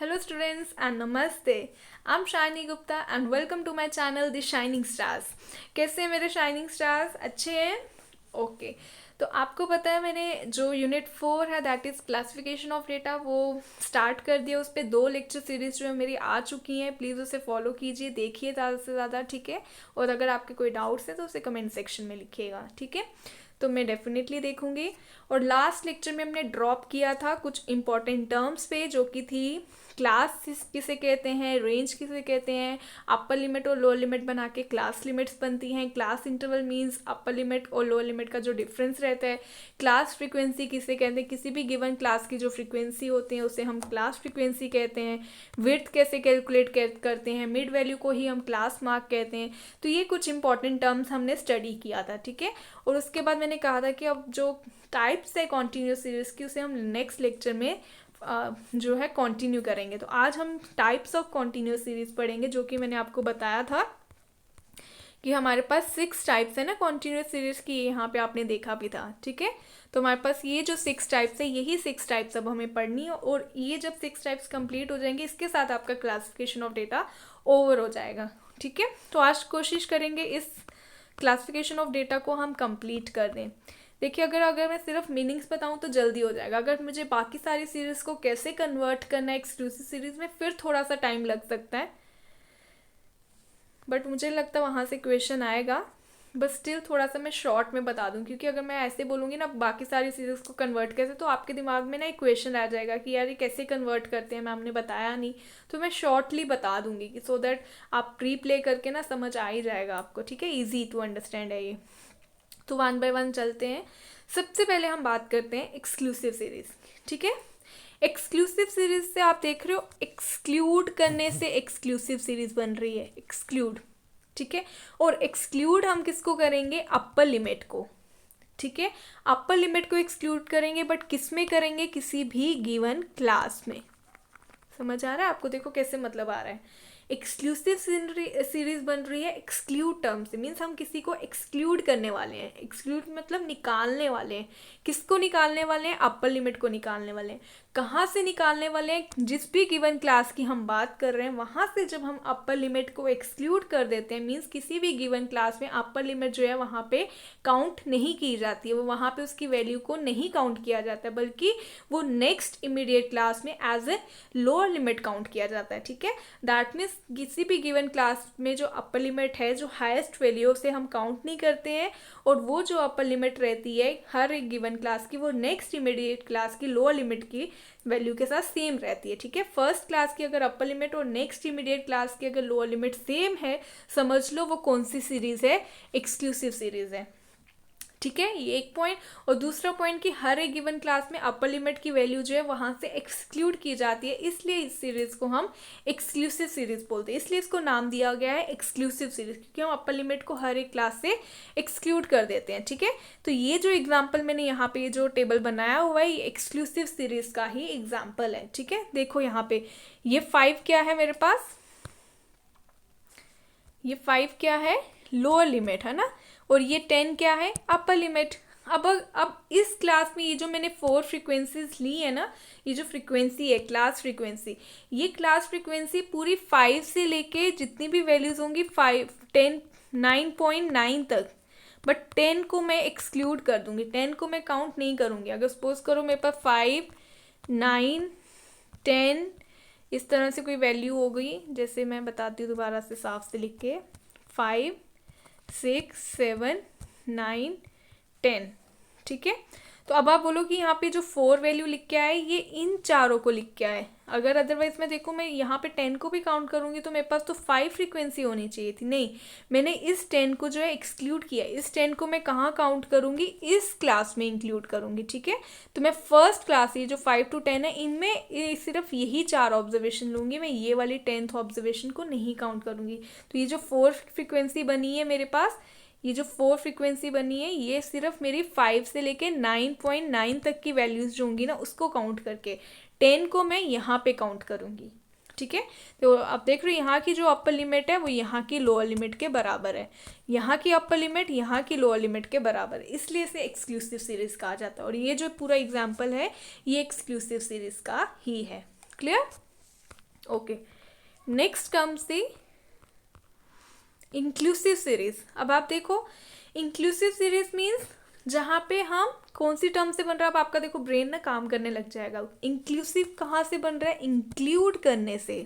Hello students and namaste. I'm Shiny Gupta and welcome to my channel The Shining Stars. कैसे हैं मेरे shining stars? अच्छे हैं? Okay तो आपको पता है मैंने जो यूनिट 4 है that is classification of data वो स्टार्ट कर दिया। उस पर 2 लेक्चर सीरीज जो है मेरी आ चुकी हैं। प्लीज़ उसे फॉलो कीजिए, देखिए ज़्यादा से ज़्यादा, ठीक है। और अगर आपके कोई डाउट्स है तो उसे कमेंट सेक्शन में लिखिएगा, ठीक है। तो मैं डेफिनेटली देखूंगी। और लास्ट लेक्चर में हमने ड्रॉप किया था कुछ इंपॉर्टेंट टर्म्स पे, जो कि थी क्लास किसे कहते हैं, रेंज किसे कहते हैं, अपर लिमिट और लोअर लिमिट बना के क्लास लिमिट्स बनती हैं, class interval means upper limit और लोअर लिमिट का जो डिफरेंस रहता है, क्लास फ्रीक्वेंसी किसे कहते हैं, किसी भी गिवन क्लास की जो फ्रीक्वेंसी होती है उसे हम क्लास फ्रीक्वेंसी कहते हैं, विड्थ कैसे कैलकुलेट करते हैं, मिड वैल्यू को ही हम क्लास मार्क कहते हैं। तो ये कुछ इंपॉर्टेंट टर्म्स हमने स्टडी किया था, ठीक है। और उसके बाद मैंने कहा था कि अब जो टाइप्स है कॉन्टीन्यूस सीरीज की उसे हम नेक्स्ट लेक्चर में जो है कंटिन्यू करेंगे। तो आज हम टाइप्स ऑफ कॉन्टीन्यूस सीरीज पढ़ेंगे, जो कि मैंने आपको बताया था कि हमारे पास 6 टाइप्स है ना कॉन्टीन्यूस सीरीज की, यहाँ पे आपने देखा भी था, ठीक है। तो हमारे पास ये जो 6 टाइप्स है, यही 6 टाइप्स अब हमें पढ़नी है। और ये जब 6 टाइप्स कंप्लीट हो जाएंगे, इसके साथ आपका क्लासिफिकेशन ऑफ डेटा ओवर हो जाएगा, ठीक है। तो आज कोशिश करेंगे इस क्लासिफिकेशन ऑफ डेटा को हम कंप्लीट कर दें। देखिए अगर मैं सिर्फ मीनिंग्स बताऊं तो जल्दी हो जाएगा। अगर मुझे बाकी सारी सीरीज़ को कैसे कन्वर्ट करना है एक्सक्लूसिव सीरीज़ में, फिर थोड़ा सा टाइम लग सकता है, बट मुझे लगता है वहाँ से क्वेश्चन आएगा। बस स्टिल थोड़ा सा मैं शॉर्ट में बता दूं, क्योंकि अगर मैं ऐसे बोलूँगी ना बाकी सारी सीरीज़ को कन्वर्ट कैसे, तो आपके दिमाग में ना एक क्वेश्चन आ जाएगा कि यार ये कैसे कन्वर्ट करते हैं, मैम ने बताया नहीं। तो मैं शॉर्टली बता दूंगी कि सो दैट आप प्री प्ले करके ना समझ आ ही जाएगा आपको, ठीक है। ईजी टू अंडरस्टैंड है ये। तो 1 बाय 1 चलते हैं। सबसे पहले हम बात करते हैं एक्सक्लूसिव सीरीज, ठीक है। एक्सक्लूसिव सीरीज से आप देख रहे हो एक्सक्लूड करने से एक्सक्लूसिव सीरीज बन रही है, एक्सक्लूड, ठीक है। और एक्सक्लूड हम किसको करेंगे, अपर लिमिट को, ठीक है। अपर लिमिट को एक्सक्लूड करेंगे, बट किस में करेंगे, किसी भी गिवन क्लास में। समझ आ रहा है आपको? देखो कैसे मतलब आ रहा है। एक्सक्लूसिव सीरीज बन रही है एक्सक्लूड टर्म से, मीन्स हम किसी को एक्सक्लूड करने वाले हैं। एक्सक्लूड मतलब निकालने वाले हैं। किसको निकालने वाले हैं, अपर लिमिट को निकालने वाले हैं। कहाँ से निकालने वाले हैं, जिस भी गिवन क्लास की हम बात कर रहे हैं वहाँ से जब हम अपर लिमिट को एक्सक्लूड कर देते हैं, मीन्स किसी भी गिवन क्लास में अपर लिमिट जो है वहाँ पे काउंट नहीं की जाती है, वो वहाँ पे उसकी वैल्यू को नहीं काउंट किया जाता है, बल्कि वो नेक्स्ट इमीडिएट क्लास में as a lower limit count किया जाता है, ठीक है। दैट मीन्स किसी भी गिवन क्लास में जो अपर लिमिट है, जो हाईएस्ट वैल्यू से हम काउंट नहीं करते हैं, और वो जो अपर लिमिट रहती है हर एक गिवन क्लास की, वो नेक्स्ट इमीडिएट क्लास की लोअर लिमिट की वैल्यू के साथ सेम रहती है, ठीक है। फर्स्ट क्लास की अगर अपर लिमिट और नेक्स्ट इमीडिएट क्लास की अगर लोअर लिमिट सेम है, समझ लो वो कौन सी सीरीज है, एक्सक्लूसिव सीरीज है, ठीक है। ये एक पॉइंट। और दूसरा पॉइंट कि हर एक गिवन क्लास में अपर लिमिट की वैल्यू जो है वहाँ से एक्सक्लूड की जाती है, इसलिए इस सीरीज को हम एक्सक्लूसिव सीरीज बोलते हैं। इसलिए इसको नाम दिया गया है एक्सक्लूसिव सीरीज, क्योंकि हम अपर लिमिट को हर एक क्लास से एक्सक्लूड कर देते हैं, ठीक है। तो ये जो एग्जाम्पल मैंने यहाँ पे जो टेबल बनाया हुआ है, ये एक्सक्लूसिव सीरीज का ही एग्जाम्पल है, ठीक है। देखो यहाँ पे ये 5 क्या है मेरे पास, ये 5 क्या है, लोअर लिमिट है ना, और ये 10 क्या है, अपर लिमिट। अब इस क्लास में ये जो मैंने 4 फ्रीक्वेंसीज ली है ना, ये जो फ्रीक्वेंसी है क्लास फ्रीक्वेंसी, ये क्लास फ्रीक्वेंसी पूरी 5 से लेके जितनी भी वैल्यूज होंगी 5 10 9.9 तक, बट 10 को मैं एक्सक्लूड कर दूंगी, 10 को मैं काउंट नहीं करूंगी। अगर सपोज करो मेरे पास 5 9 10 इस तरह से कोई वैल्यू हो गई, जैसे मैं बताती हूँ दोबारा से साफ से लिख के, 5 6 7 9 10, ठीक है। तो अब आप बोलो कि यहाँ पे जो 4 वैल्यू लिख के आए ये इन चारों को लिख के आए। अगर अदरवाइज मैं देखूँ मैं यहाँ पे 10 को भी काउंट करूँगी तो मेरे पास तो 5 फ्रीक्वेंसी होनी चाहिए थी, नहीं, मैंने इस 10 को जो है एक्सक्लूड किया। इस 10 को मैं कहाँ काउंट करूँगी, इस क्लास में इंक्लूड करूँगी, ठीक है। तो मैं फर्स्ट क्लास ये जो 5 to 10 है इनमें सिर्फ यही 4 ऑब्जर्वेशन लूँगी, मैं ये वाली 10th ऑब्जर्वेशन को नहीं काउंट करूँगी। तो ये जो 4 फ्रीक्वेंसी बनी है मेरे पास, ये जो 4 फ्रीक्वेंसी बनी है, ये सिर्फ मेरी 5 से लेके 9.9 तक की वैल्यूज जो होंगी ना उसको काउंट करके 10 को मैं यहाँ पे काउंट करूँगी, ठीक है। तो आप देख रहे हो यहाँ की जो अपर लिमिट है वो यहाँ की लोअर लिमिट के बराबर है, यहाँ की अपर लिमिट यहाँ की लोअर लिमिट के बराबर है, इसलिए इसे एक्सक्लूसिव सीरीज कहा जाता है। और ये जो पूरा एग्जाम्पल है ये एक्सक्लूसिव सीरीज का ही है। Clear? Okay, next comes the inclusive series. अब आप देखो, इंक्लूसिव सीरीज मीन्स जहाँ पे हम कौन सी टर्म से बन रहा है, अब आपका देखो ब्रेन ना काम करने लग जाएगा। इंक्लूसिव कहाँ से बन रहा है? इंक्लूड करने से।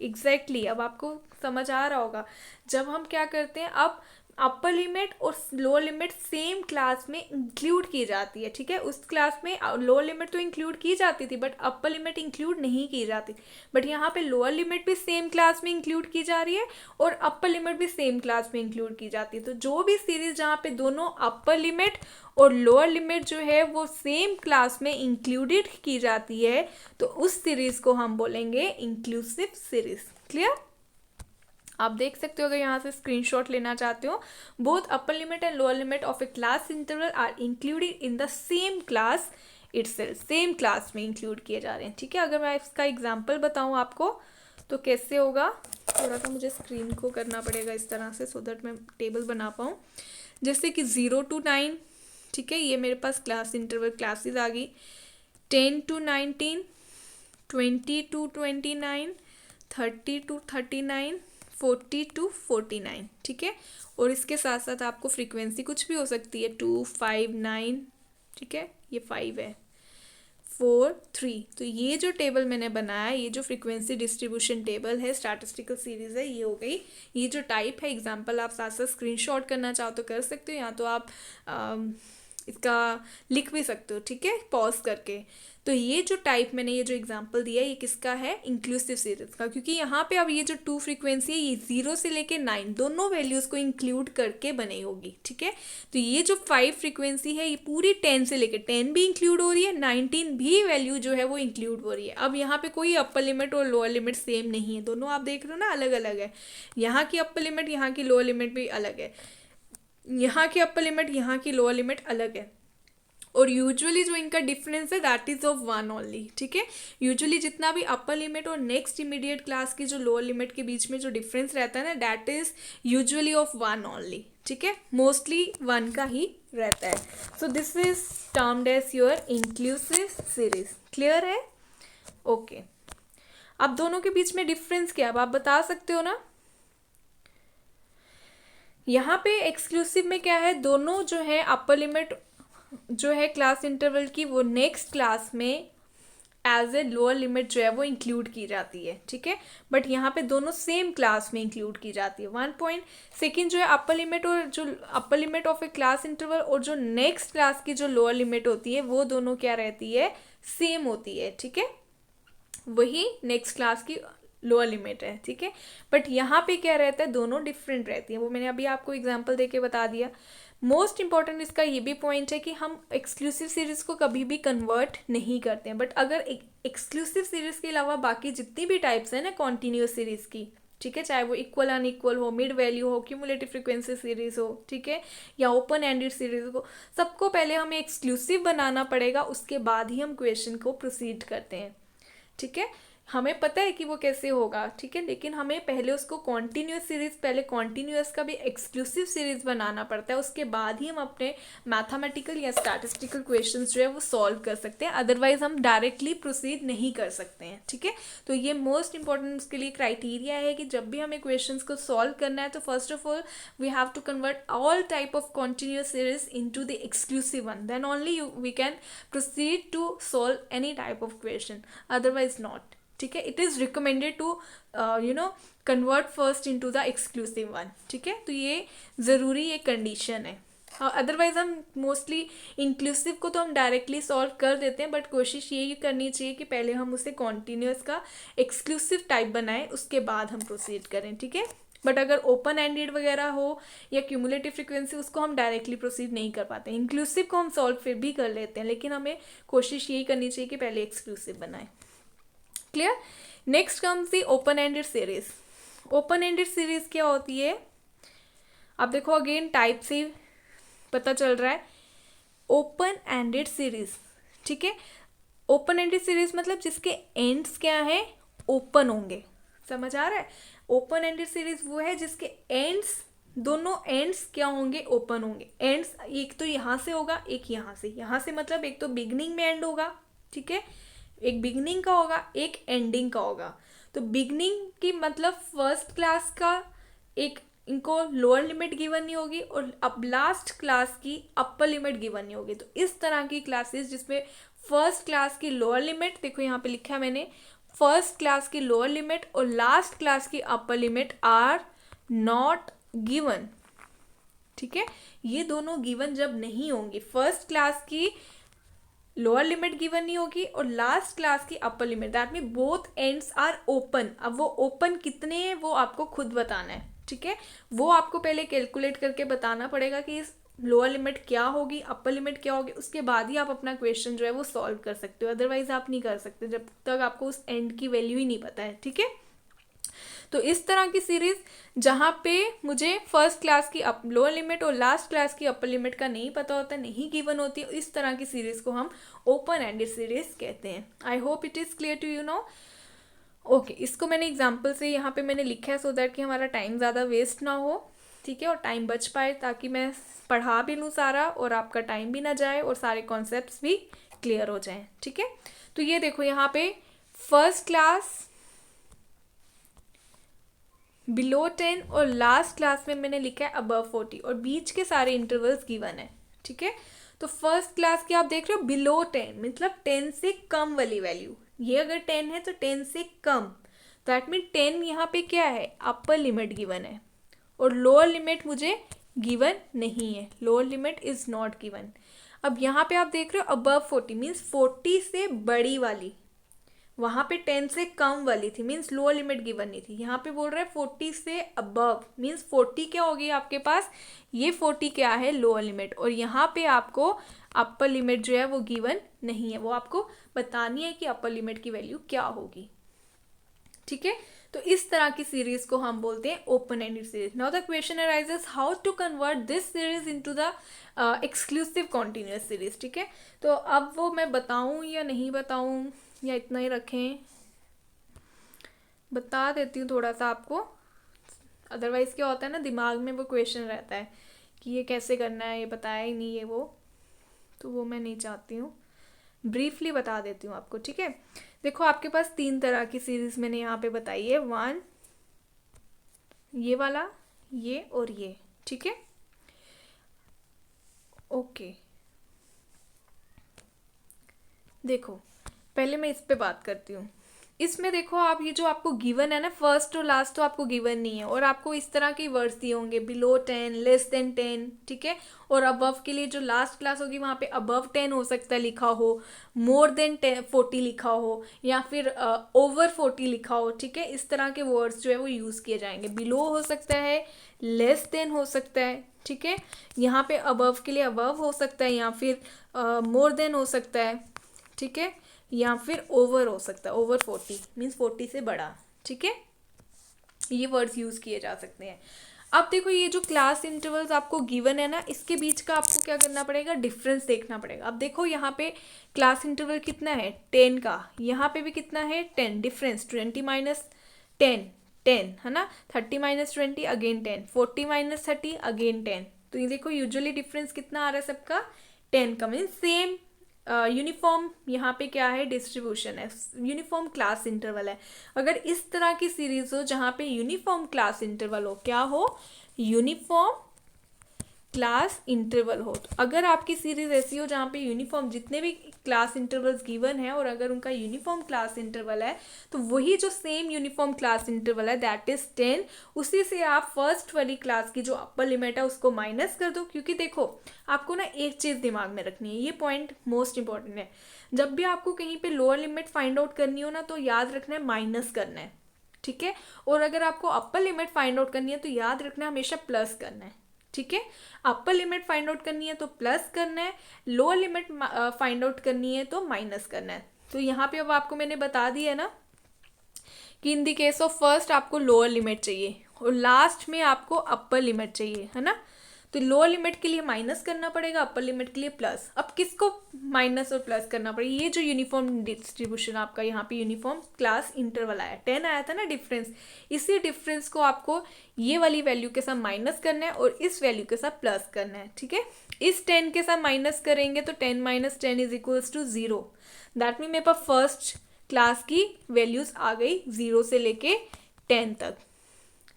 एग्जैक्टली अब आपको समझ आ रहा होगा। जब हम क्या करते हैं, अब अपर लिमिट और लोअर लिमिट सेम क्लास में इंक्लूड की जाती है, ठीक है। उस क्लास में लोअर लिमिट तो इंक्लूड की जाती थी बट अपर लिमिट इंक्लूड नहीं की जाती। बट यहाँ पे लोअर लिमिट भी सेम क्लास में इंक्लूड की जा रही है और अपर लिमिट भी सेम क्लास में इंक्लूड की जाती है। तो जो भी सीरीज जहाँ पे दोनों अपर लिमिट और लोअर लिमिट जो है वो सेम क्लास में इंक्लूडेड की जाती है, तो उस सीरीज को हम बोलेंगे इंक्लूसिव सीरीज। क्लियर? आप देख सकते हो, अगर यहाँ से स्क्रीनशॉट लेना चाहते हो, both upper limit and lower limit of a class interval are included in the same class itself. Same class में इंक्लूड किए जा रहे हैं, ठीक है। अगर मैं इसका एग्जांपल बताऊँ आपको तो कैसे होगा, थोड़ा सा मुझे स्क्रीन को करना पड़ेगा इस तरह से सो दैट मैं टेबल बना पाऊँ। जैसे कि 0 to 9, ठीक है, ये मेरे पास क्लास इंटरवल क्लासेस आ गई। 10 to 19, 20 to 29, 30 to 39, 40 to 49, ठीक है। और इसके साथ साथ आपको फ्रीक्वेंसी कुछ भी हो सकती है, 2, 5, 9, ठीक है, ये 5 है, 4, 3। तो ये जो टेबल मैंने बनाया, ये जो फ्रीक्वेंसी डिस्ट्रीब्यूशन टेबल है, स्टैटिस्टिकल सीरीज है, ये हो गई। ये जो टाइप है, एग्जांपल आप साथ साथ स्क्रीनशॉट करना चाहो तो कर सकते हो, या तो आप इसका लिख भी सकते हो, ठीक है, पॉज करके। तो ये जो टाइप मैंने ये जो एग्जांपल दिया है, ये किसका है? इंक्लूसिव सीरीज का। क्योंकि यहाँ पे अब ये जो 2 फ्रीक्वेंसी है, ये 0 से लेके 9 दोनों वैल्यूज को इंक्लूड करके बनी होगी, ठीक है। तो ये जो 5 फ्रीक्वेंसी है, ये पूरी 10 से लेके 10 भी इंक्लूड हो रही है, 19 भी वैल्यू जो है वो इंक्लूड हो रही है। अब यहाँ पे कोई अपर लिमिट और लोअर लिमिट सेम नहीं है, दोनों आप देख रहे हो ना, अलग अलग है। यहाँ की अपर लिमिट, यहाँ की लोअर लिमिट भी अलग है, यहाँ की अपर लिमिट, यहाँ की लोअर लिमिट अलग है। और यूजुअली जो इनका डिफरेंस है दैट इज ऑफ 1 ओनली, ठीक है। यूजुअली जितना भी अपर लिमिट और नेक्स्ट इमीडिएट क्लास की जो लोअर लिमिट के बीच में जो डिफरेंस रहता है ना, that is usually of 1 only, ठीक है। मोस्टली 1 का ही रहता है। So this is termed as your inclusive series. Clear है? ओके। अब दोनों के बीच में डिफरेंस क्या है, अब आप बता सकते हो ना। यहाँ पे एक्सक्लूसिव में क्या है, दोनों जो है अपर लिमिट जो है क्लास इंटरवल की, वो नेक्स्ट क्लास में एज ए लोअर लिमिट जो है वो इंक्लूड की जाती है, ठीक है। बट यहाँ पे दोनों सेम क्लास में इंक्लूड की जाती है। 1 पॉइंट। सेकेंड जो है अपर लिमिट, और जो upper limit of a class interval और जो नेक्स्ट क्लास की जो लोअर लिमिट होती है, वो दोनों क्या रहती है? सेम होती है, ठीक है। वही नेक्स्ट क्लास की लोअर लिमिट है, ठीक है। बट यहाँ पे क्या रहता है, दोनों डिफरेंट रहती है, वो मैंने अभी आपको एग्जांपल देके बता दिया। मोस्ट इंपॉर्टेंट इसका ये भी पॉइंट है कि हम एक्सक्लूसिव सीरीज को कभी भी कन्वर्ट नहीं करते हैं। बट अगर एक्सक्लूसिव सीरीज के अलावा बाकी जितनी भी टाइप्स हैं ना कॉन्टिन्यूस सीरीज की, ठीक है, चाहे वो इक्वल अनइक्वल हो, मिड वैल्यू हो, क्यूमुलेटिव फ्रीक्वेंसी सीरीज हो, ठीक है, या ओपन एंडेड सीरीज हो, सबको पहले हमें एक्सक्लूसिव बनाना पड़ेगा, उसके बाद ही हम क्वेश्चन को प्रोसीड करते हैं, ठीक है। हमें पता है कि वो कैसे होगा, ठीक है, लेकिन हमें पहले उसको कॉन्टिन्यूस सीरीज, पहले कॉन्टिन्यूस का भी एक्सक्लूसिव सीरीज बनाना पड़ता है, उसके बाद ही हम अपने मैथमेटिकल या स्टैटिस्टिकल क्वेश्चंस जो है वो सॉल्व कर सकते हैं। अदरवाइज हम डायरेक्टली प्रोसीड नहीं कर सकते हैं, ठीक है। तो ये मोस्ट इंपॉर्टेंट उसके लिए क्राइटेरिया है कि जब भी हमें क्वेश्चंस को सॉल्व करना है, तो first of all we have to convert all type of continuous series into the exclusive one, then only we can proceed to solve any type of question, otherwise not, ठीक है। It is recommended to convert first into the exclusive one, ठीक है। तो ये ज़रूरी एक condition है। Otherwise हम मोस्टली इंक्लूसिव को तो हम डायरेक्टली सॉल्व कर देते हैं, बट कोशिश यही करनी चाहिए कि पहले हम उसे कॉन्टिन्यूस का एक्सक्लूसिव टाइप बनाएं, उसके बाद हम प्रोसीड करें, ठीक है। बट अगर ओपन एंडेड वगैरह हो या क्यूमुलेटिव फ्रीक्वेंसी, उसको हम डायरेक्टली प्रोसीड नहीं कर पाते। इंक्लूसिव को हम सॉल्व फिर भी कर लेते हैं, लेकिन हमें कोशिश यही करनी चाहिए कि पहले एक्सक्लूसिव बनाएं। Clear? Next comes the open ended series. Open ended series क्या होती है? आप देखो, अगेन टाइप से पता चल रहा है, ओपन एंडेड सीरीज, ठीक है। ओपन एंडेड सीरीज मतलब जिसके एंड्स क्या है? ओपन होंगे। समझ आ रहा है? ओपन एंडेड सीरीज वो है जिसके एंड्स, दोनों एंड्स क्या होंगे? ओपन होंगे। एंड्स एक तो यहाँ से होगा, एक यहाँ से। यहाँ से मतलब एक तो बिगनिंग में एंड होगा, ठीक है, एक बिगनिंग का होगा, एक एंडिंग का होगा। तो बिगनिंग की मतलब फर्स्ट क्लास का एक इनको लोअर लिमिट गिवन नहीं होगी और अब लास्ट क्लास की अपर लिमिट गिवन नहीं होगी। तो इस तरह की क्लासेस जिसमें फर्स्ट क्लास की लोअर लिमिट, देखो यहाँ पे लिखा है मैंने, फर्स्ट क्लास की लोअर लिमिट और लास्ट क्लास की upper limit are not given. ठीक है, ये दोनों गिवन जब नहीं होंगी, फर्स्ट क्लास की लोअर लिमिट गिवन नहीं होगी और लास्ट क्लास की upper limit, that mean both ends are open. अब वो ओपन कितने हैं वो आपको खुद बताना है। ठीक है, वो आपको पहले कैलकुलेट करके बताना पड़ेगा कि इस लोअर लिमिट क्या होगी, अपर लिमिट क्या होगी, उसके बाद ही आप अपना क्वेश्चन जो है वो सॉल्व कर सकते हो। अदरवाइज आप नहीं कर सकते जब तक आपको उस एंड की वैल्यू ही नहीं पता है। ठीक है, तो इस तरह की सीरीज जहाँ पे मुझे फर्स्ट क्लास की लोअर लिमिट और लास्ट क्लास की अपर लिमिट का नहीं पता होता, नहीं गिवन होती, इस तरह की सीरीज को हम ओपन एंडेड सीरीज कहते हैं। I hope it is clear to you know. Okay, इसको मैंने एग्जाम्पल से यहाँ पे मैंने लिखा है सो दैट कि हमारा टाइम ज़्यादा वेस्ट ना हो। ठीक है, और टाइम बच पाए ताकि मैं पढ़ा भी लूँ सारा और आपका टाइम भी ना जाए और सारे कॉन्सेप्ट्स भी क्लियर हो जाएं। ठीक है, तो ये देखो यहाँ पे फर्स्ट क्लास, बिलो 10 और लास्ट क्लास में मैंने लिखा है अबव 40 और बीच के सारे इंटरवल्स गिवन है। ठीक है, तो फर्स्ट क्लास की आप देख रहे हो बिलो 10 मतलब 10 से कम वाली वैल्यू, ये अगर 10 है तो 10 से कम, दैट मीन 10 यहाँ पे क्या है, अपर लिमिट गिवन है और लोअर लिमिट मुझे गिवन नहीं है, lower limit is not given. अब यहाँ पे आप देख रहे हो अबव 40 मीन्स 40 से बड़ी वाली, वहाँ पे 10 से कम वाली थी मीन्स लोअर लिमिट गिवन नहीं थी। यहाँ पे बोल रहा है 40 से अबव मीन्स 40 क्या होगी आपके पास, ये 40 क्या है, लोअर लिमिट, और यहाँ पे आपको अपर लिमिट जो है वो गिवन नहीं है, वो आपको बतानी है कि अपर लिमिट की वैल्यू क्या होगी। ठीक है, तो इस तरह की सीरीज को हम बोलते हैं open ended series. Now the question arises how to convert this series into the exclusive continuous series. ठीक है, तो अब वो मैं बताऊं या नहीं बताऊं या इतना ही रखें, बता देती हूँ थोड़ा सा आपको। अदरवाइज क्या होता है ना, दिमाग में वो क्वेश्चन रहता है कि ये कैसे करना है, ये बताया ही नहीं है वो, तो वो मैं नहीं चाहती हूँ, ब्रीफली बता देती हूँ आपको। ठीक है, देखो आपके पास 3 तरह की सीरीज मैंने यहाँ पे बताई है, 1 ये वाला, ये और ये। ठीक है, ओके, देखो पहले मैं इस पे बात करती हूँ। इसमें देखो आप, ये जो आपको गिवन है ना, फर्स्ट और लास्ट तो आपको गिवन नहीं है और आपको इस तरह के वर्ड्स दिए होंगे, बिलो 10, लेस देन 10। ठीक है, और अबव के लिए जो लास्ट क्लास होगी वहाँ पे अबव 10 हो सकता है लिखा हो, मोर देन 40 लिखा हो या फिर ओवर 40 लिखा हो। ठीक है, इस तरह के वर्ड्स जो है वो यूज़ किए जाएंगे। बिलो हो सकता है, लेस देन हो सकता है। ठीक है, यहाँ पे अबव के लिए अबव हो सकता है या फिर मोर देन हो सकता है। ठीक है, या फिर ओवर हो सकता है, ओवर 40 मीन्स 40 से बड़ा। ठीक है, ये वर्ड्स यूज़ किए जा सकते हैं। अब देखो ये जो क्लास इंटरवल्स आपको गिवन है ना, इसके बीच का आपको क्या करना पड़ेगा, डिफरेंस देखना पड़ेगा। अब देखो यहाँ पे क्लास इंटरवल कितना है, 10 का, यहाँ पे भी कितना है, 10, डिफरेंस 20 माइनस 10 10 है ना, 30 माइनस 20 अगेन 10, 40 माइनस 30 अगेन 10। तो ये देखो यूजुअली डिफरेंस कितना आ रहा है सबका, 10 का, मीन्स सेम यूनिफॉर्म यहाँ पे क्या है, डिस्ट्रीब्यूशन है, यूनिफॉर्म क्लास इंटरवल है। अगर इस तरह की सीरीज हो जहाँ पे यूनिफॉर्म क्लास इंटरवल हो, क्या हो, यूनिफॉर्म क्लास इंटरवल हो, तो अगर आपकी सीरीज ऐसी हो जहाँ पे यूनिफॉर्म जितने भी क्लास इंटरवल्स गिवन है और अगर उनका यूनिफॉर्म क्लास इंटरवल है, तो वही जो सेम यूनिफॉर्म क्लास इंटरवल है दैट इज 10, उसी से आप फर्स्ट वाली क्लास की जो अपर लिमिट है उसको माइनस कर दो। क्योंकि देखो आपको ना एक चीज़ दिमाग में रखनी है, ये पॉइंट मोस्ट इंपॉर्टेंट है, जब भी आपको कहीं पे लोअर लिमिट फाइंड आउट करनी हो ना तो याद रखना है माइनस करना है। ठीक है, और अगर आपको अपर लिमिट फाइंड आउट करनी है तो याद रखना है हमेशा प्लस करना है। ठीक है, अपर लिमिट फाइंड आउट करनी है तो प्लस करना है, लोअर लिमिट फाइंड आउट करनी है तो माइनस करना है। तो यहाँ पे अब आपको मैंने बता दिया है ना कि in the case of first आपको लोअर लिमिट चाहिए और लास्ट में आपको अपर लिमिट चाहिए, है ना। तो लोअर लिमिट के लिए माइनस करना पड़ेगा, अपर लिमिट के लिए प्लस। अब किसको माइनस और प्लस करना पड़ेगा, ये जो यूनिफॉर्म डिस्ट्रीब्यूशन आपका यहाँ पे यूनिफॉर्म क्लास इंटरवल आया, 10 आया था ना डिफरेंस, इसी डिफरेंस को आपको ये वाली वैल्यू के साथ माइनस करना है और इस वैल्यू के साथ प्लस करना है। ठीक है, इस 10 के साथ माइनस करेंगे तो 10 minus 10 is equals to 0, that mean मेरे पास फर्स्ट क्लास की वैल्यूज आ गई 0 से लेके 10 तक,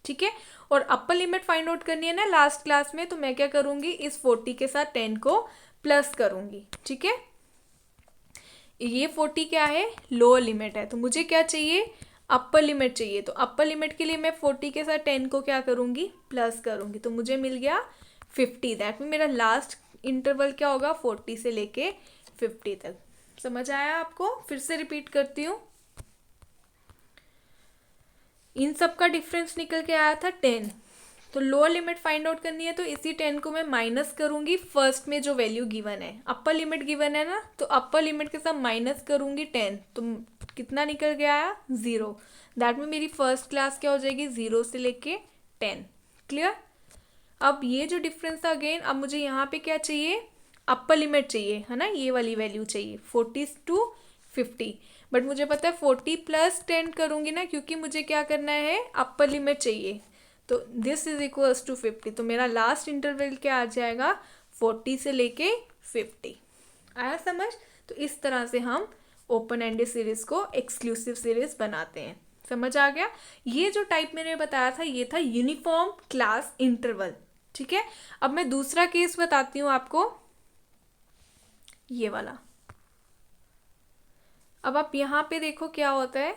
ठीक है। और अपर लिमिट फाइंड आउट करनी है ना लास्ट क्लास में, तो मैं क्या करूंगी, इस 40 के साथ 10 को प्लस करूंगी, ठीक है। ये 40 क्या है, लोअर लिमिट है, तो मुझे क्या चाहिए, अपर लिमिट चाहिए। तो अपर लिमिट के लिए मैं 40 के साथ 10 को क्या करूंगी, प्लस करूंगी, तो मुझे मिल गया 50। दैट मीन मेरा लास्ट इंटरवल क्या होगा, 40 से लेके 50 तक। समझ आया आपको? फिर से रिपीट करती हूँ। इन सब का डिफरेंस निकल के आया था 10। तो लोअर लिमिट फाइंड आउट करनी है, तो इसी 10 को मैं माइनस करूंगी फर्स्ट में जो वैल्यू गिवन है। अपर लिमिट गिवन है ना, तो अपर लिमिट के साथ माइनस करूंगी 10, तो कितना निकल के आया, 0। दैट में मेरी फर्स्ट क्लास क्या हो जाएगी, 0 से लेके 10। क्लियर? अब ये जो डिफरेंस था अगेन, अब मुझे यहाँ पे क्या चाहिए, अपर लिमिट चाहिए, है ना, ये वाली वैल्यू चाहिए 40 to 50। बट मुझे पता है 40 प्लस 10 करूंगी ना, क्योंकि मुझे क्या करना है, अपर लिमिट चाहिए। तो दिस इज इक्वल्स टू 50। तो मेरा लास्ट इंटरवल क्या आ जाएगा, 40 से लेके 50। आया समझ? तो इस तरह से हम ओपन एंडेड सीरीज को एक्सक्लूसिव सीरीज बनाते हैं। समझ आ गया? ये जो टाइप मैंने बताया था, ये था यूनिफॉर्म क्लास इंटरवल, ठीक है। अब मैं दूसरा केस बताती हूँ आपको, ये वाला। अब आप यहाँ पे देखो क्या होता है,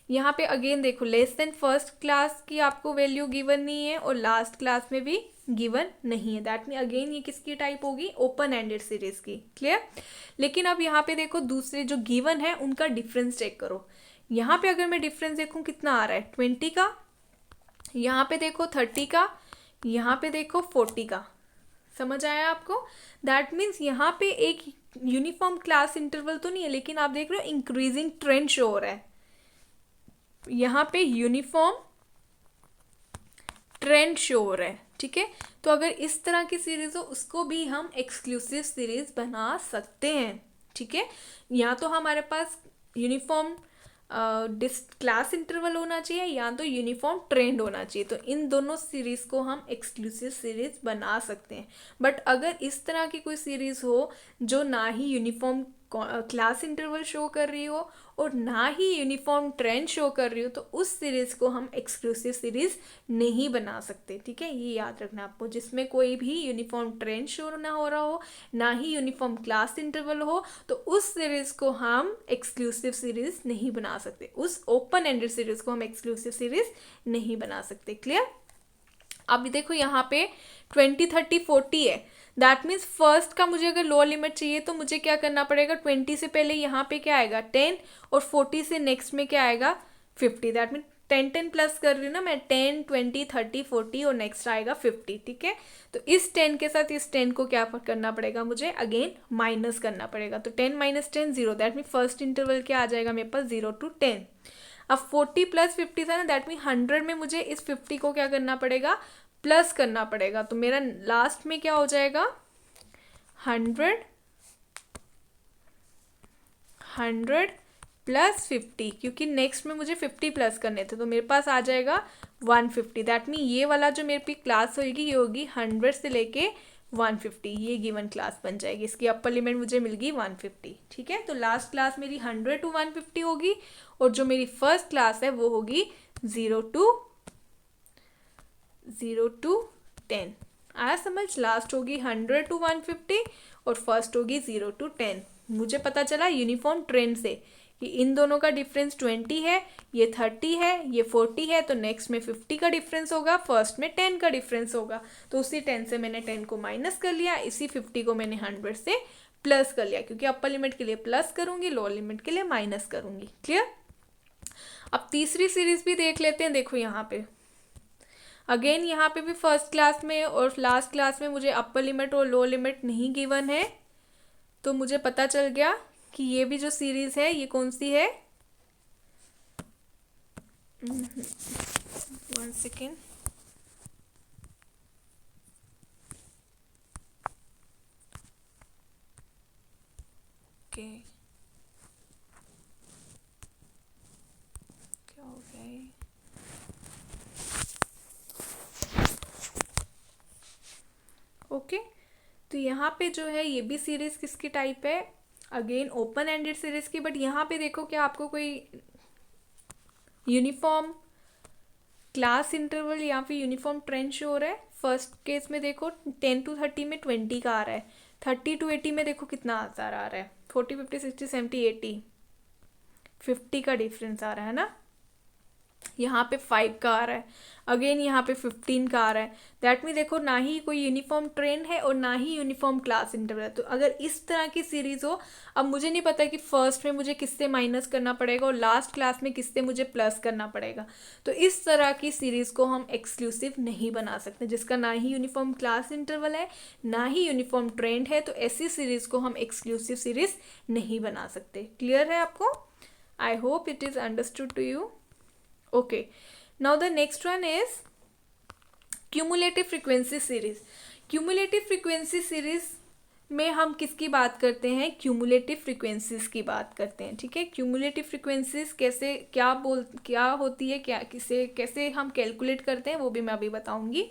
यहाँ पे अगेन देखो, लेस देन फर्स्ट क्लास की आपको वैल्यू गिवन नहीं है और लास्ट क्लास में भी गिवन नहीं है। दैट मीन अगेन ये किसकी टाइप होगी, ओपन एंडेड सीरीज की। क्लियर? लेकिन अब यहाँ पे देखो, दूसरे जो गिवन है उनका डिफरेंस चेक करो। यहाँ पे अगर मैं डिफरेंस देखूँ कितना आ रहा है, 20 का, यहाँ पे देखो 30 का, यहाँ पे देखो 40 का। समझ आया आपको? दैट मीन्स यहाँ पे एक यूनिफॉर्म क्लास इंटरवल तो नहीं है, लेकिन आप देख रहे हो इंक्रीजिंग ट्रेंड शो हो रहा है। यहाँ पे यूनिफॉर्म ट्रेंड शो हो रहा है, ठीक है। तो अगर इस तरह की सीरीज हो, उसको भी हम एक्सक्लूसिव सीरीज बना सकते हैं, ठीक है। या तो हमारे पास यूनिफॉर्म क्लास इंटरवल होना चाहिए, या तो यूनिफॉर्म ट्रेंड होना चाहिए। तो इन दोनों सीरीज को हम एक्सक्लूसिव सीरीज बना सकते हैं। बट अगर इस तरह की कोई सीरीज हो जो ना ही यूनिफॉर्म क्लास इंटरवल शो कर रही हो और ना ही यूनिफॉर्म ट्रेंड शो कर रही हो, तो उस सीरीज को हम एक्सक्लूसिव सीरीज नहीं बना सकते, ठीक है। ये याद रखना आपको, जिसमें कोई भी यूनिफॉर्म ट्रेंड शो ना हो रहा हो, ना ही यूनिफॉर्म क्लास इंटरवल हो, तो उस सीरीज को हम एक्सक्लूसिव सीरीज नहीं बना सकते। उस ओपन एंडेड सीरीज को हम एक्सक्लूसिव सीरीज नहीं बना सकते। क्लियर? अब देखो यहाँ पे 20, 30, 40 है। दैट मीन्स फर्स्ट का मुझे अगर लोअर लिमिट चाहिए, तो मुझे क्या करना पड़ेगा, 20 से पहले यहाँ पे क्या आएगा, 10, और 40 से नेक्स्ट में क्या आएगा, 50। दैट मीन 10 प्लस कर रही हूँ ना मैं, 10, 20, 30, 40 और नेक्स्ट आएगा 50, ठीक है। तो इस 10 के साथ इस 10 को क्या करना पड़ेगा, मुझे अगेन माइनस करना पड़ेगा। तो 10 - 10 0। दैट मीन फर्स्ट इंटरवल क्या आ जाएगा मेरे पास, 0 to 10। अब 40 + 50 था ना, दैट मीन 100 में मुझे इस 50 को क्या करना पड़ेगा, प्लस करना पड़ेगा। तो मेरा लास्ट में क्या हो जाएगा, 100 + 50, क्योंकि नेक्स्ट में मुझे 50 प्लस करने थे, तो मेरे पास आ जाएगा 150। दैट मीन ये वाला जो मेरे पे क्लास होगी, ये होगी 100 से लेके 150, ये गिवन क्लास बन जाएगी। इसकी अपर लिमिट मुझे मिल गई 150, ठीक है। तो लास्ट क्लास मेरी 100 to 150 होगी, और जो मेरी फर्स्ट क्लास है वो होगी 0 to 10। आया समझ? लास्ट होगी 100 to 150 और फर्स्ट होगी 0 to 10। मुझे पता चला यूनिफॉर्म ट्रेंड से कि इन दोनों का डिफरेंस 20 है, ये 30 है, ये 40 है, तो नेक्स्ट में 50 का डिफरेंस होगा, फर्स्ट में 10 का डिफरेंस होगा। तो उसी 10 से मैंने 10 को माइनस कर लिया, इसी 50 को मैंने 100 से प्लस कर लिया, क्योंकि अपर लिमिट के लिए प्लस करूंगी, लोअर लिमिट के लिए माइनस करूंगी। क्लियर? अब तीसरी सीरीज भी देख लेते हैं। देखो यहाँ पे अगेन, यहाँ पे भी फर्स्ट क्लास में और लास्ट क्लास में मुझे अपर लिमिट और लोअर लिमिट नहीं गिवन है, तो मुझे पता चल गया कि ये भी जो सीरीज है ये कौन सी है। 1 सेकेंड। ओके, क्या हो गया ये? ओके, तो यहाँ पे जो है ये भी सीरीज किसकी टाइप है, अगेन ओपन एंडेड सीरीज की, बट यहाँ पे देखो क्या आपको कोई यूनिफॉर्म क्लास इंटरवल या फिर यूनिफॉर्म ट्रेंड शो हो रहा है। फर्स्ट केस में देखो 10 to 30 में 20 का आ रहा है, 30 to 80 में देखो कितना आंसर आ रहा है, 40 50 60 70 80 50 का डिफरेंस आ रहा है ना। यहाँ पे 5 का आ रहा है, अगेन यहाँ पे 15 का आ रहा है। दैट मीन देखो ना ही कोई यूनिफॉर्म ट्रेंड है और ना ही यूनिफॉर्म क्लास इंटरवल है। तो अगर इस तरह की सीरीज हो, अब मुझे नहीं पता कि फर्स्ट में मुझे किससे माइनस करना पड़ेगा और लास्ट क्लास में किससे मुझे प्लस करना पड़ेगा। तो इस तरह की सीरीज को हम एक्सक्लूसिव नहीं बना सकते, जिसका ना ही यूनिफॉर्म क्लास इंटरवल है ना ही यूनिफॉर्म ट्रेंड है। तो ऐसी सीरीज को हम एक्सक्लूसिव सीरीज नहीं बना सकते। क्लियर है आपको? I hope it is understood to you. Okay, now the next one is cumulative frequency series. Cumulative frequency series में हम किसकी बात करते हैं? क्यूमुलेटिव फ्रीक्वेंसीज की बात करते हैं। ठीक है, क्यूमुलेटिव फ्रीक्वेंसीज कैसे क्या होती है, क्या कैसे हम कैलकुलेट करते हैं वो भी मैं अभी बताऊंगी।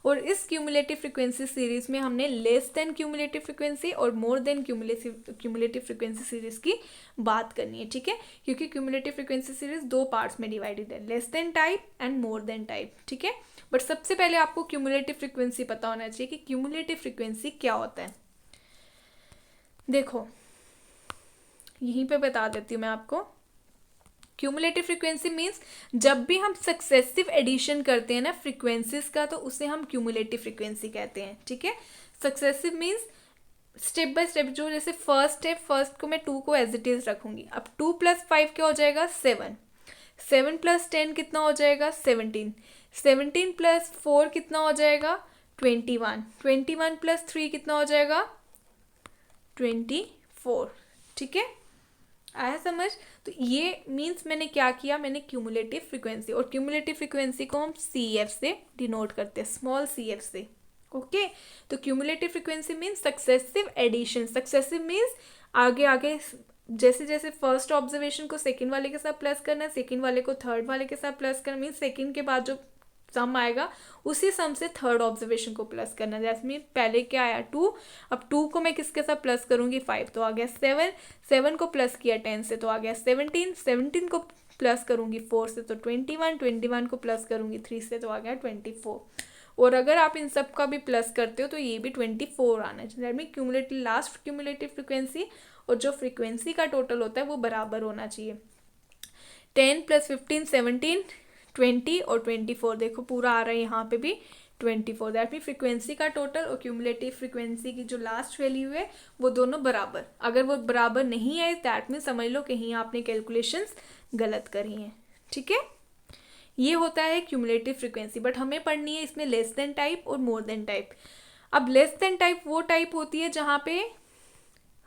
और इस क्यूमुलेटिव फ्रीक्वेंसी सीरीज में हमने लेस देन क्यूमुलेटिव फ्रीक्वेंसी और more than cumulative frequency series की बात करनी है। ठीक है, क्योंकि क्यूमुलेटिव फ्रीक्वेंसी सीरीज 2 पार्ट्स में डिवाइडेड है, less than type and more than type. ठीक है, बट सबसे पहले आपको क्यूमुलेटिव फ्रीक्वेंसी पता होना चाहिए कि क्यूमुलेटिव फ्रीक्वेंसी क्या होता है। देखो यहीं पे बता देती हूँ मैं आपको। क्यूमुलेटिव फ्रीक्वेंसी मीन्स जब भी हम सक्सेसिव एडिशन करते हैं ना फ्रीक्वेंसीज का, तो उसे हम क्यूमुलेटिव फ्रीक्वेंसी कहते हैं। ठीक है, successive means step by step. जो जैसे फर्स्ट है, फर्स्ट को मैं 2 को एज इट इज रखूंगी। अब 2 + 5 क्या हो जाएगा? 7। 7 + 10 कितना हो जाएगा? 17। 17 + 4 कितना हो जाएगा? 21। 21 + 3 कितना हो जाएगा? 24। ठीक है, आया समझ? तो ये मीन्स मैंने क्या किया, मैंने क्यूमुलेटिव फ्रीक्वेंसी, और क्यूमुलेटिव फ्रीक्वेंसी को हम CF से डिनोट करते हैं, स्मॉल CF से। ओके, तो cumulative frequency means successive addition. Successive means आगे आगे जैसे जैसे फर्स्ट ऑब्जर्वेशन को सेकंड वाले के साथ प्लस करना, सेकंड वाले को थर्ड वाले के साथ प्लस करना, मीन्स सेकंड के बाद जो सम आएगा उसी सम से थर्ड ऑब्जर्वेशन को प्लस करना। जैसे मीन पहले क्या आया? 2। अब 2 को मैं किसके साथ प्लस करूंगी? 5, तो आ गया 7। 7 को प्लस किया 10 से तो आ गया 17। 17 को प्लस करूंगी 4 से तो 21। 21 को प्लस करूंगी 3 से तो आ गया 24। और अगर आप इन सब का भी प्लस करते हो तो ये भी 24 आना चाहिए। Mean cumulative, last cumulative frequency और जो फ्रीक्वेंसी का टोटल होता है वो बराबर होना चाहिए। 10 + 15 17, 20 और 24। देखो पूरा आ रहा है यहाँ पे भी 24। दैट मीन फ्रीक्वेंसी का टोटल और क्यूमुलेटिव फ्रीक्वेंसी की जो लास्ट वैल्यू है वो दोनों बराबर। अगर वो बराबर नहीं है दैट मीन समझ लो कहीं आपने कैलकुलेशंस गलत करी हैं। ठीक है, ये होता है क्यूमुलेटिव फ्रीक्वेंसी। बट हमें पढ़नी है इसमें लेस देन टाइप और मोर देन टाइप। अब लेस देन टाइप वो टाइप होती है जहाँ पे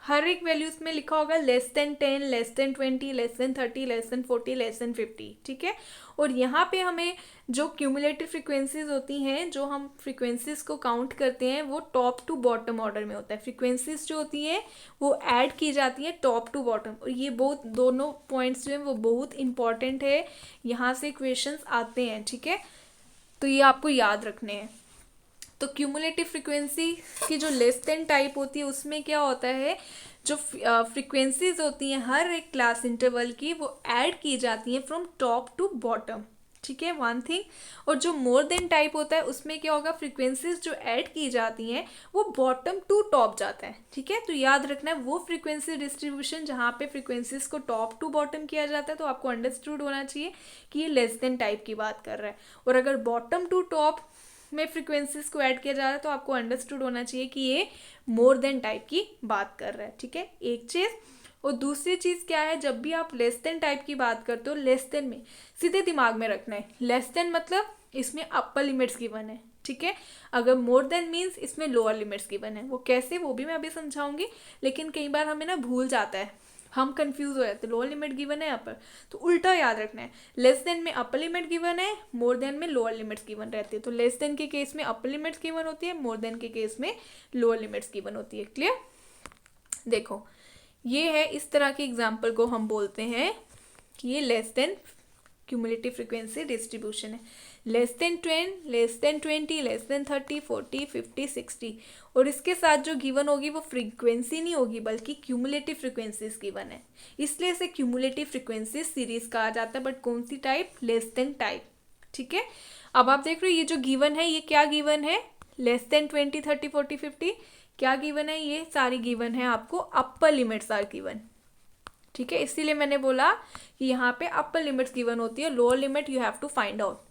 हर एक वैल्यूज में लिखा होगा less than 10, less than 20, less than 30, less than 40, less than 50। ठीक है, और यहाँ पे हमें जो क्यूमुलेटिव फ्रीक्वेंसीज होती हैं, जो हम फ्रीक्वेंसीज को काउंट करते हैं, वो टॉप टू बॉटम ऑर्डर में होता है। फ्रीक्वेंसीज जो होती हैं वो ऐड की जाती हैं टॉप टू बॉटम, और ये बहुत दोनों पॉइंट्स जो हैं वो बहुत इंपॉर्टेंट है, यहाँ से क्वेश्चंस आते हैं। ठीक है, तो ये आपको याद रखने हैं। तो क्यूमुलेटिव फ्रीक्वेंसी की जो लेस देन टाइप होती है उसमें क्या होता है, जो फ्रीक्वेंसीज होती हैं हर एक क्लास इंटरवल की वो ऐड की जाती हैं फ्रॉम टॉप टू बॉटम। ठीक है, वन थिंग। और जो मोर देन टाइप होता है उसमें क्या होगा, फ्रीक्वेंसीज जो ऐड की जाती हैं वो बॉटम टू टॉप जाता है। ठीक है, तो याद रखना है वो फ्रीक्वेंसी डिस्ट्रीब्यूशन जहाँ पे फ्रीक्वेंसीज को टॉप टू बॉटम किया जाता है, तो आपको अंडरस्टूड होना चाहिए कि ये लेस देन टाइप की बात कर रहा है। और अगर बॉटम टू टॉप में फ्रीक्वेंसीज को ऐड किया जा रहा है तो आपको अंडरस्टूड होना चाहिए कि ये मोर देन टाइप की बात कर रहा है। ठीक है, एक चीज़। और दूसरी चीज़ क्या है, जब भी आप लेस देन टाइप की बात करते हो, लेस देन में सीधे दिमाग में रखना है लेस देन मतलब इसमें अपर लिमिट्स गिवन है। ठीक है, अगर मोर देन मीन्स इसमें लोअर लिमिट्स गिवन है। वो कैसे, वो भी मैं अभी समझाऊंगी, लेकिन कई बार हमें ना भूल जाता है, हम कंफ्यूज हो जाते हैं। लोअर लिमिट गिवन है अपर, तो उल्टा याद रखना है। लेस देन में अपर लिमिट गिवन है, मोर देन में लोअर लिमिट्स गिवन रहती है। तो लेस देन के केस में अपर लिमिट्स गिवन होती है, मोर देन के केस में लोअर लिमिट्स गिवन होती है। क्लियर? देखो ये है, इस तरह के एग्जाम्पल को हम बोलते हैं कि ये less than cumulative frequency distribution है। Less than 10, less than 20, less than 30, 40, 50, 60। और इसके साथ जो गिवन होगी वो फ्रीक्वेंसी नहीं होगी बल्कि क्यूमुलेटिव फ्रीक्वेंसीज गिवन है, इसलिए इसे क्यूमुलेटिव फ्रीक्वेंसी सीरीज कहा जाता है। बट कौन सी टाइप? Less than type. ठीक है, अब आप देख रहे हो ये जो गिवन है ये क्या गिवन है? लेस देन 20, 30, 40, 50 क्या गिवन है? ये सारी गिवन है आपको, अपर लिमिट्स आर गिवन। ठीक है, इसीलिए मैंने बोला कि यहाँ पे अपर लिमिट्स गिवन होती है, lower limit you have to find out.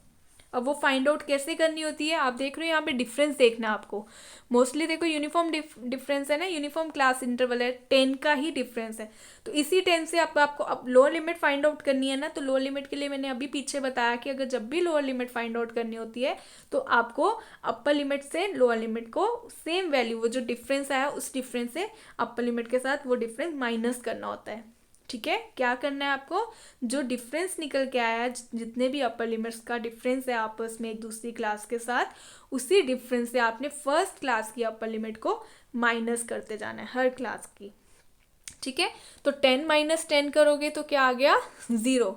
अब वो फाइंड आउट कैसे करनी होती है? आप देख रहे हो यहाँ पे डिफरेंस देखना है आपको। मोस्टली देखो यूनिफॉर्म डिफरेंस है ना, यूनिफॉर्म क्लास इंटरवल है, 10 का ही डिफरेंस है। तो इसी 10 से आपको अब लोअर लिमिट फाइंड आउट करनी है ना, तो लोअर लिमिट के लिए मैंने अभी पीछे बताया कि अगर जब भी लोअर लिमिट फाइंड आउट करनी होती है तो आपको अपर लिमिट से लोअर लिमिट को सेम वैल्यू, वो जो डिफरेंस आया उस डिफरेंस से अपर लिमिट के साथ वो डिफरेंस माइनस करना होता है। ठीक है, क्या करना है आपको? जो डिफरेंस निकल के आया है, जितने भी अपर लिमिट्स का डिफरेंस है आपस में एक दूसरी क्लास के साथ, उसी डिफरेंस से आपने फर्स्ट क्लास की अपर लिमिट को माइनस करते जाना है हर क्लास की। ठीक है, तो 10 माइनस 10 करोगे तो क्या आ गया? 0।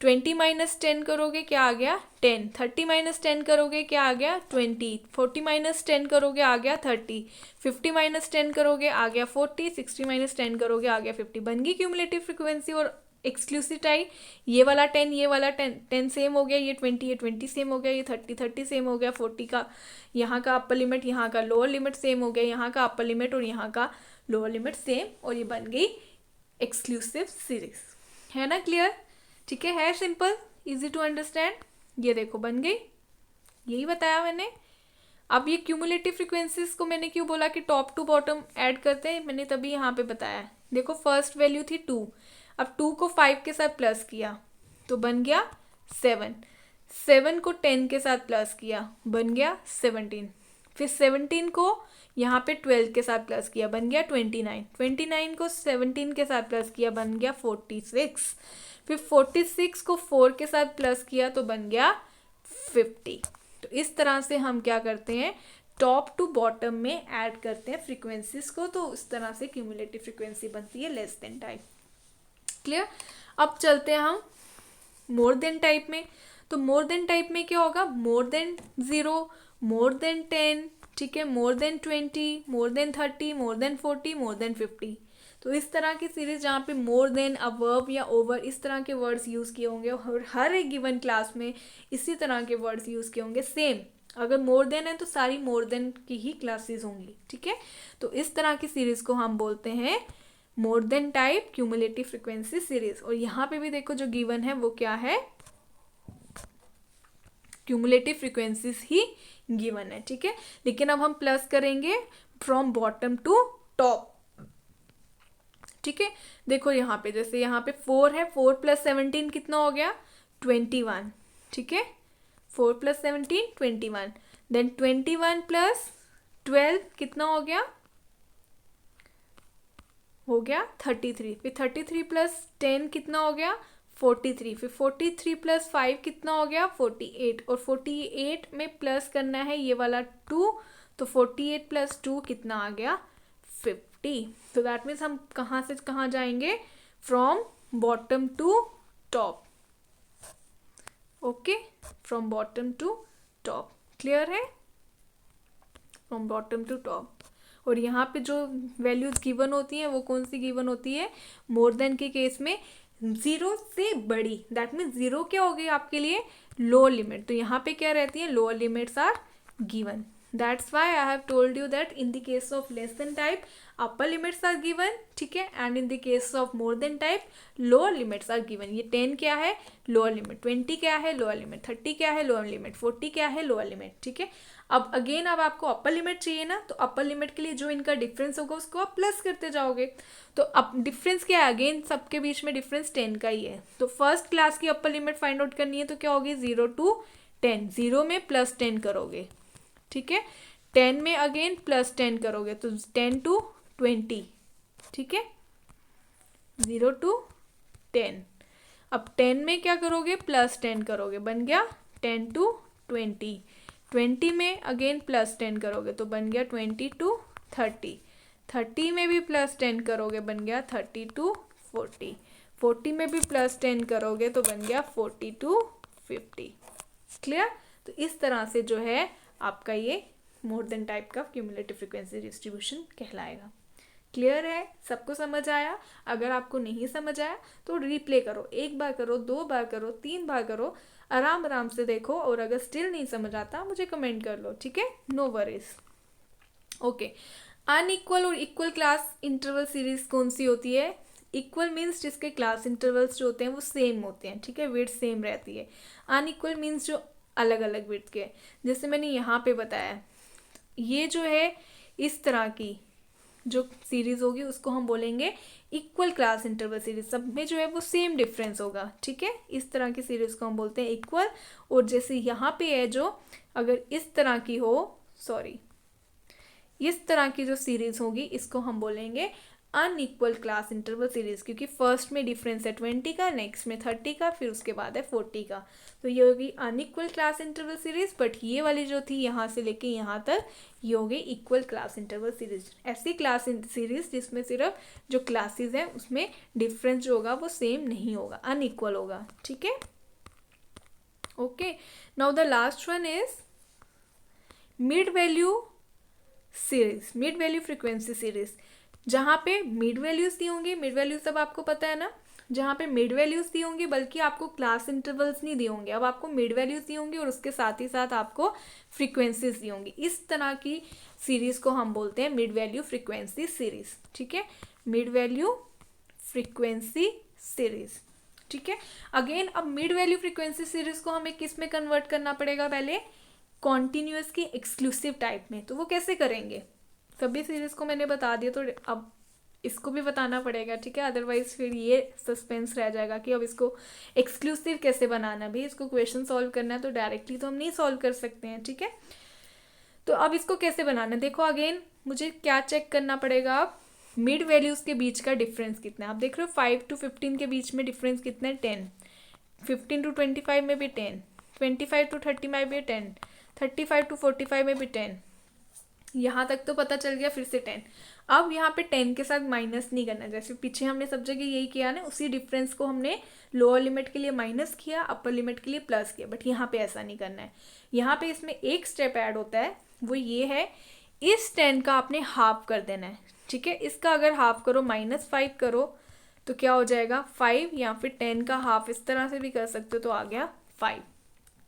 20 माइनस 10 करोगे क्या आ गया? 10। 30 माइनस 10 करोगे क्या आ गया? 20। 40 माइनस 10 करोगे आ गया 30। 50 माइनस 10 करोगे आ गया 40। 60 माइनस 10 करोगे आ गया 50। बन गई क्यूमुलेटिव फ्रीक्वेंसी और एक्सक्लूसिव टाइप। ये वाला 10 ये वाला 10 सेम हो गया, ये 20 सेम हो गया, ये 30 सेम हो गया, 40 का यहाँ का अपर लिमिट यहाँ का लोअर लिमिट सेम हो गया, यहाँ का अपर लिमिट और यहाँ का लोअर लिमिट सेम, और ये बन गई एक्सक्लूसिव सीरीज। है ना क्लियर? ठीक है सिंपल, इजी टू अंडरस्टैंड। ये देखो बन गई, यही बताया मैंने। अब ये क्यूमुलेटिव फ्रीक्वेंसीज को मैंने क्यों बोला कि टॉप टू बॉटम ऐड करते हैं, मैंने तभी यहाँ पे बताया। देखो फर्स्ट वैल्यू थी 2, अब 2 को 5 के साथ प्लस किया तो बन गया 7। 7 को 10 के साथ प्लस किया बन गया 17। फिर 17 को यहाँ पे 12 के साथ प्लस किया बन गया 29। 29 को 17 के साथ प्लस किया बन गया 46। फिर 46 को 4 के साथ प्लस किया तो बन गया 50। तो इस तरह से हम क्या करते हैं, टॉप टू बॉटम में ऐड करते हैं फ्रीक्वेंसीज को, तो इस तरह से क्यूमुलेटिव फ्रीक्वेंसी बनती है लेस देन टाइप। क्लियर? अब चलते हैं हम मोर देन टाइप में। तो मोर देन टाइप में क्या होगा? मोर देन 0, मोर देन 10, ठीक है, more than 20, more than 30, more than 40, more than 50। तो इस तरह की सीरीज जहाँ पे मोर देन, अबव या ओवर इस तरह के वर्ड्स यूज़ किए होंगे, और हर एक गिवन क्लास में इसी तरह के वर्ड्स यूज़ किए होंगे सेम। अगर मोर देन है तो सारी मोर देन की ही क्लासेस होंगी। ठीक है, तो इस तरह की सीरीज को हम बोलते हैं more than type cumulative frequency series. और यहाँ पे भी देखो जो गिवन है वो क्या है? क्यूमुलेटिव फ्रीक्वेंसीज ही गिवन है। ठीक है, लेकिन अब हम प्लस करेंगे फ्रॉम बॉटम टू टॉप। ठीक है, देखो यहाँ पे जैसे यहाँ पे 4 है, 4 + 17 कितना हो गया? 21। ठीक है, 4 + 17 21। देन 21 + 12 कितना हो गया? हो गया 33। फिर 33 + 10 कितना हो गया? 43। फिर 43 + 5 कितना हो गया? 48। और 48 में प्लस करना है ये वाला 2, तो 48 + 2 कितना आ गया? 50। तो दैट मीन्स हम कहाँ से कहाँ जाएंगे? From bottom to top. Okay, from bottom to top. Clear है? From bottom to top. और यहाँ पे जो वैल्यूज गिवन होती हैं वो कौन सी गिवन होती है? मोर देन के केस में 0 से बड़ी, दैट मीन्स 0 क्या हो गई आपके लिए? Lower limit. तो यहाँ पे क्या रहती है? Lower limits are given. That's why I have told you that in the case of less than type, upper limits are given, ठीक है, and in the case of more than type, lower limits are given. ये 10 क्या है? Lower limit. 20 क्या है? Lower limit. 30 क्या है? Lower limit. 40 क्या है? Lower limit. ठीक है, अब अगेन अब आपको अपर लिमिट चाहिए ना, तो अपर लिमिट के लिए जो इनका डिफरेंस होगा उसको आप प्लस करते जाओगे। तो अब डिफरेंस क्या है? अगेन सबके बीच में डिफरेंस 10 का ही है। तो फर्स्ट क्लास की अपर लिमिट फाइंड आउट करनी है तो क्या होगी? 0 to 10। 0 में +10 करोगे, ठीक है, 10 में अगेन +10 करोगे तो 10 to 20। ठीक है, 0 to 10। अब 10 में क्या करोगे? +10 करोगे, बन गया 10 to 20। 20 में अगेन +10 करोगे तो बन गया 20 to 30। 30 में भी +10 करोगे, बन गया 30 to 40। 40 में भी +10 करोगे तो बन गया 40 to 50। क्लियर? तो इस तरह से जो है आपका ये मोर देन टाइप का क्यूमुलेटिव फ्रीक्वेंसी डिस्ट्रीब्यूशन कहलाएगा। क्लियर है? सबको समझ आया? अगर आपको नहीं समझ आया तो रिप्ले करो, 1 बार करो, 2 बार करो, 3 बार करो, आराम आराम से देखो, और अगर स्टिल नहीं समझ आता मुझे कमेंट कर लो, ठीक है? No worries. ओके, अनइक्वल और इक्वल क्लास इंटरवल सीरीज कौन सी होती है? इक्वल मीन्स जिसके क्लास इंटरवल्स जो होते हैं वो सेम होते हैं, ठीक है, विड्थ सेम रहती है। अनइक्वल मीन्स जो अलग अलग विड्थ के, जैसे मैंने यहाँ पे बताया, ये जो है इस तरह की जो सीरीज होगी उसको हम बोलेंगे इक्वल क्लास इंटरवल सीरीज, सब में जो है वो सेम डिफरेंस होगा, ठीक है, इस तरह की सीरीज को हम बोलते हैं इक्वल। और जैसे यहाँ पे है जो, अगर इस तरह की हो, सॉरी, इस तरह की जो सीरीज होगी इसको हम बोलेंगे अनइक्वल क्लास इंटरवल सीरीज, क्योंकि फर्स्ट में डिफरेंस है 20 का, नेक्स्ट में 30 का, फिर उसके बाद है 40 का, तो ये होगी unequal class interval series. But ये वाली जो थी यहाँ से लेके यहाँ तक, ये होगी इक्वल क्लास इंटरवल सीरीज। ऐसी क्लास सीरीज जिसमें सिर्फ जो क्लासेस हैं उसमें डिफरेंस जो होगा वो सेम नहीं होगा, अनइक्वल होगा, ठीक है? Okay, now the last one is mid value series, mid value frequency series, जहाँ पे मिड वैल्यूज दी होंगी, मिड वैल्यूज सब आपको पता है ना, जहाँ पे मिड वैल्यूज दी होंगी, बल्कि आपको क्लास इंटरवल्स नहीं दी होंगे, अब आपको मिड वैल्यूज दी होंगी और उसके साथ ही साथ आपको फ्रीक्वेंसीज दी होंगी। इस तरह की सीरीज को हम बोलते हैं मिड वैल्यू फ्रीक्वेंसी सीरीज, ठीक है, मिड वैल्यू फ्रीक्वेंसी सीरीज, ठीक है। अगेन अब मिड वैल्यू फ्रीक्वेंसी सीरीज को हमें किस में कन्वर्ट करना पड़ेगा? पहले कॉन्टिन्यूस की एक्सक्लूसिव टाइप में। तो वो कैसे करेंगे? सभी सीरीज को मैंने बता दिया, तो अब इसको भी बताना पड़ेगा, ठीक है, अदरवाइज फिर ये सस्पेंस रह जाएगा कि अब इसको एक्सक्लूसिव कैसे बनाना। भी इसको क्वेश्चन सॉल्व करना है तो डायरेक्टली तो हम नहीं सॉल्व कर सकते हैं, ठीक है। तो अब इसको कैसे बनाना है, देखो अगेन मुझे क्या चेक करना पड़ेगा, अब मिड वैल्यूज के बीच का डिफरेंस कितना है। आप देख रहे हो 5 to 15 के बीच में डिफरेंस कितना है? 10। 15 to 25 में भी 10, 25 to 30 में भी 10, 35 to 45 में भी 10, यहाँ तक तो पता चल गया। फिर से 10। अब यहाँ पे 10 के साथ माइनस नहीं करना, जैसे पीछे हमने सब जगह यही किया ना, उसी डिफरेंस को हमने लोअर लिमिट के लिए माइनस किया, अपर लिमिट के लिए प्लस किया, बट यहाँ पे ऐसा नहीं करना है। यहाँ पे इसमें एक स्टेप ऐड होता है, वो ये है, इस 10 का आपने हाफ कर देना है, ठीक है। इसका अगर हाफ करो, -5 करो तो क्या हो जाएगा? 5, या फिर 10 का हाफ इस तरह से भी कर सकते हो तो आ गया 5,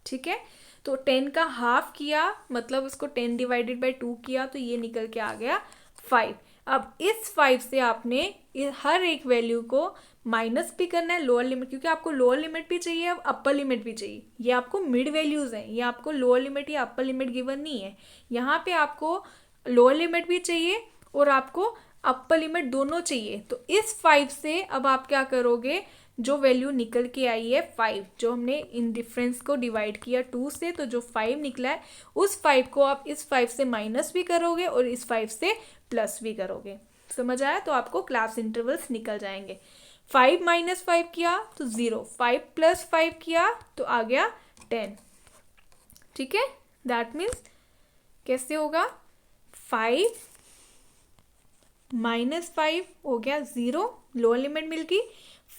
ठीक है। तो 10 का हाफ किया मतलब उसको 10 डिवाइडेड बाई 2 किया, तो ये निकल के आ गया 5। अब इस 5 से आपने हर एक वैल्यू को माइनस भी करना है, लोअर लिमिट, क्योंकि आपको लोअर लिमिट भी चाहिए, अब अपर लिमिट भी चाहिए। ये आपको मिड वैल्यूज हैं, ये आपको लोअर लिमिट या अपर लिमिट गिवन नहीं है। यहाँ पे आपको लोअर लिमिट भी चाहिए और आपको अपर लिमिट दोनों चाहिए। तो इस 5 से अब आप क्या करोगे, जो वैल्यू निकल के आई है 5, जो हमने इन डिफरेंस को डिवाइड किया 2 से, तो जो 5 निकला है उस 5 को आप इस 5 से माइनस भी करोगे और इस 5 से प्लस भी करोगे। समझ आया? तो आपको क्लास इंटरवल्स निकल जाएंगे। 5 - 5 किया तो 0, 5 + 5 किया तो आ गया 10, ठीक है। दैट मीन्स कैसे होगा? 5 - 5 हो गया 0, लोअर लिमिट मिल गई।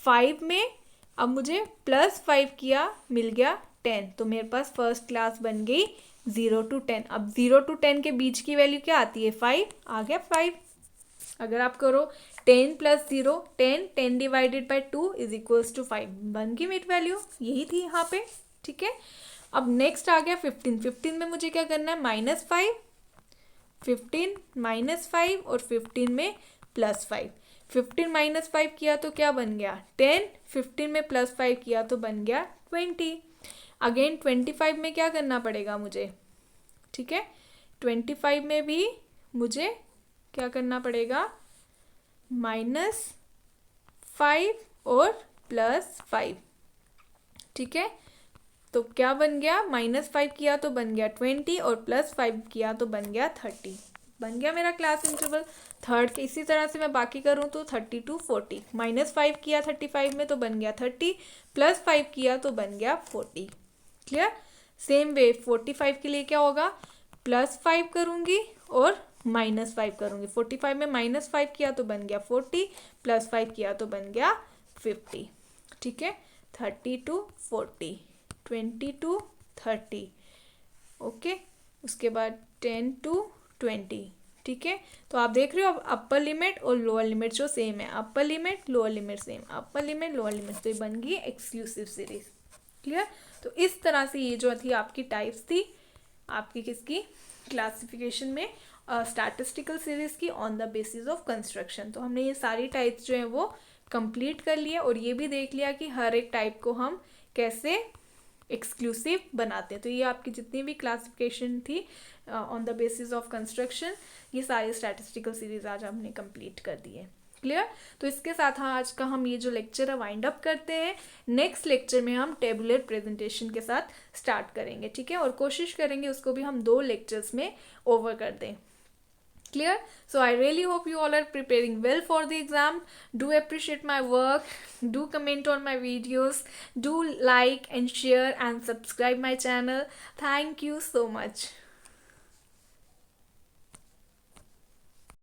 5 में अब मुझे +5 किया, मिल गया 10, तो मेरे पास फर्स्ट क्लास बन गई 0 to 10। अब 0 to 10 के बीच की वैल्यू क्या आती है? 5, आ गया 5। अगर आप करो 10 + 0, 10, 10 डिवाइडेड बाई 2 = 5, बन गई मिड वैल्यू, यही थी यहाँ पे, ठीक है। अब नेक्स्ट आ गया 15। 15 में मुझे क्या करना है? -5, 15 - 5 और 15 में +5। 15 - 5 किया तो क्या बन गया? 10, 15 में +5 किया तो बन गया 20। अगेन 25 में क्या करना पड़ेगा मुझे, ठीक है। 25 में भी मुझे क्या करना पड़ेगा? -5 और +5, ठीक है। तो क्या बन गया? -5 किया तो बन गया 20 और +5 किया तो बन गया 30, बन गया मेरा क्लास इंटरवल थर्ड। इसी तरह से मैं बाकी करूँ तो 30 to 40, -5 किया 35 में तो बन गया 30, +5 किया तो बन गया 40। क्लियर? सेम वे 45 के लिए क्या होगा? +5 करूँगी और -5 करूँगी। 45 में -5 किया तो बन गया 40, +5 किया तो बन गया 50, ठीक है, 30 to 40, 20 to 30, ओके, उसके बाद 10 to 20, ठीक है। तो आप देख रहे हो अब अपर लिमिट और लोअर लिमिट जो सेम है, upper limit lower limit same, upper limit lower limit, तो ये बन गई एक्सक्लूसिव सीरीज। क्लियर। तो इस तरह से ये जो थी आपकी टाइप्स थी आपकी किसकी क्लासिफिकेशन में स्टैटिस्टिकल सीरीज की on the basis of construction. तो हमने ये सारी टाइप्स जो है वो कंप्लीट कर लिया और ये भी देख लिया कि हर एक टाइप को हम कैसे एक्सक्लूसिव बनाते हैं। तो ये आपकी जितनी भी क्लासिफिकेशन थी on the basis of construction, ये सारी स्टैटिस्टिकल सीरीज आज हमने कंप्लीट कर दी है। क्लियर। तो इसके साथ हाँ आज का हम ये जो लेक्चर है वाइंड अप करते हैं। नेक्स्ट लेक्चर में हम टेबुलर प्रेजेंटेशन के साथ स्टार्ट करेंगे, ठीक है, और कोशिश करेंगे उसको भी हम 2 लेक्चर्स में ओवर कर दें। Clear? So I really hope you all are preparing well for the exam. Do appreciate my work. Do comment on my videos. Do like and share and subscribe my channel. Thank you so much.